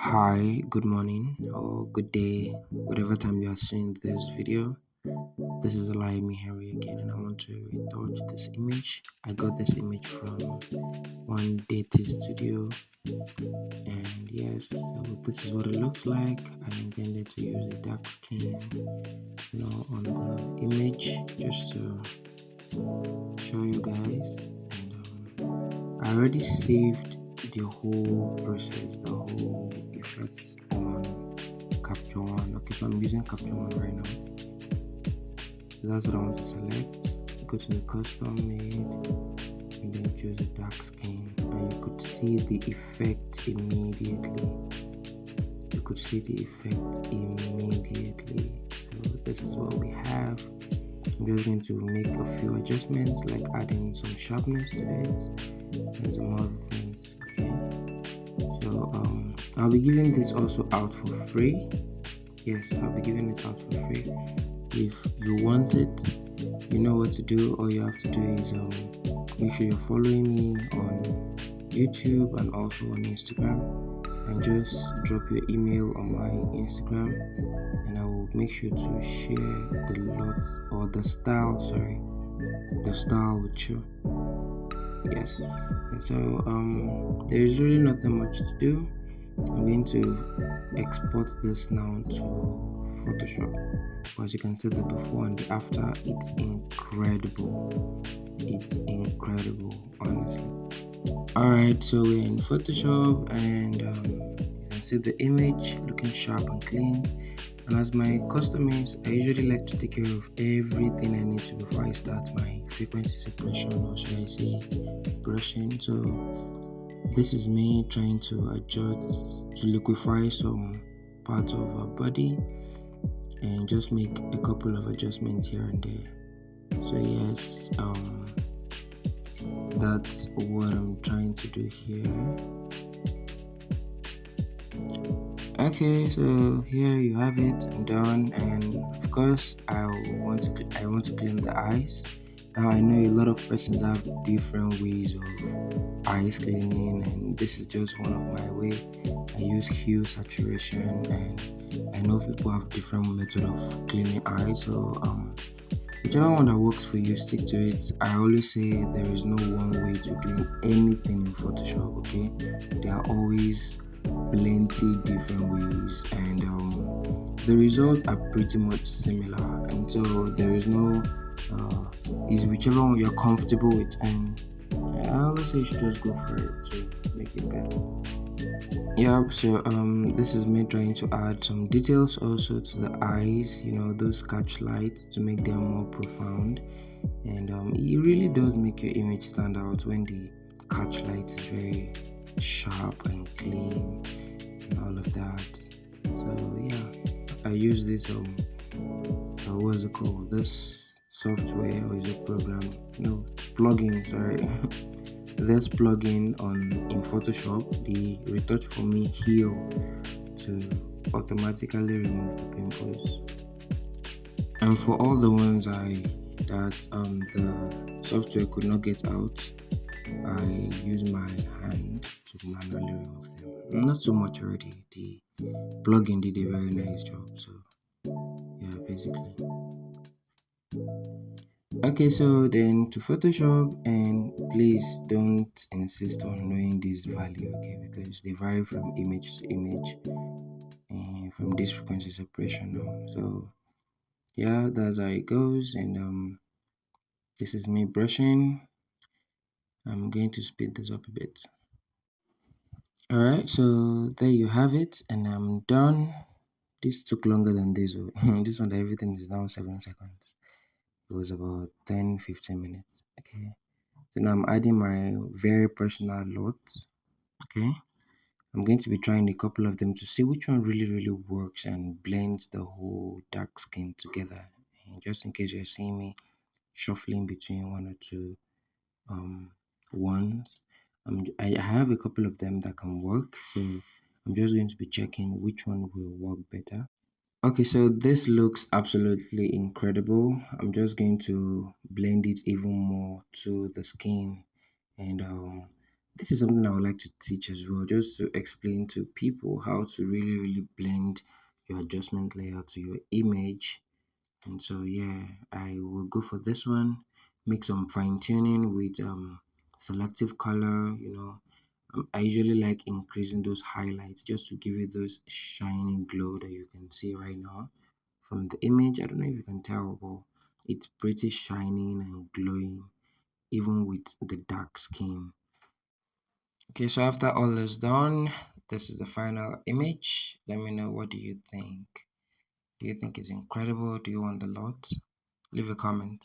Hi, good morning or good day, whatever time you are seeing this video. This is Olaimi Henry again, and I want to retouch this image. I got this image from one deity studio, and yes, so this is what it looks like. I intended to use a dark skin, on the image just to show you guys. And I already saved the whole process, the whole effect on Capture One. Okay, so I'm using Capture One right now. So that's what I want to select. Go to the custom made and then choose a dark skin, and you could see the effect immediately. You could see the effect immediately. So this is what we have. I'm just going to make a few adjustments, like adding some sharpness to it and some other things. Okay, so I'll be giving this also out for free. Yes, I'll be giving it out for free. If you want it, you know what to do. All you have to do is make sure you're following me on YouTube and also on Instagram, and just drop your email on my Instagram, and I will make sure to share the lot or the style, the style with you. Yes, and so there's really nothing much to do. I'm going to export this now to Photoshop. As you can see, the before and the after, it's incredible. It's incredible, honestly. Alright, so we're in Photoshop, and you can see the image looking sharp and clean. And as my custom is, I usually like to take care of everything I need to before I start my frequency separation, or should I say brushing. So this is me trying to adjust to liquefy some parts of our body and just make a couple of adjustments here and there. So yes, that's what I'm trying to do here. Okay, so here you have it. I'm done, and of course I want to clean the eyes. Now I know a lot of persons have different ways of eyes cleaning, and this is just one of my way. I use hue saturation, and I know people have different method of cleaning eyes. So whichever one that works for you, stick to it. I always say there is no one way to doing anything in Photoshop. Okay, there are always plenty different ways, and the results are pretty much similar, and so there is no is whichever one you're comfortable with, and I always say you should just go for it to make it better. Yeah, so this is me trying to add some details also to the eyes, those catch lights to make them more profound, and it really does make your image stand out when the catch light is very sharp and clean and all of that. So yeah, I use this what's it called, this software, or is it program, no, plugin, sorry. This plugin in Photoshop, the retouch for me heal, to automatically remove the pimples. And for all the ones that the software could not get out, I use my hand to manually remove them. Not so much already. The plugin did a very nice job. So yeah, basically. Okay, so then to Photoshop, and please don't insist on knowing this value, okay, because they vary from image to image and from this frequency separation now. So yeah, that's how it goes, and this is me brushing. I'm going to speed this up a bit. Alright, so there you have it, and I'm done. This took longer than this one. This one, everything is now 7 seconds. It was about 10-15 minutes. Okay, so now I'm adding my very personal LUT. Okay, I'm going to be trying a couple of them to see which one really works and blends the whole dark skin together. And just in case you're seeing me shuffling between one or two ones, I have a couple of them that can work, so I'm just going to be checking which one will work better. Okay, so this looks absolutely incredible. I'm just going to blend it even more to the skin, and This is something I would like to teach as well, just to explain to people how to really blend your adjustment layer to your image. And so yeah, I will go for this one, make some fine tuning with selective color, I usually like increasing those highlights just to give you those shiny glow that you can see right now from the image. I don't know if you can tell, but it's pretty shining and glowing even with the dark skin. Okay, so after all is done, this is the final image. Let me know, what do you think? Do you think it's incredible? Do you want the lot? Leave a comment.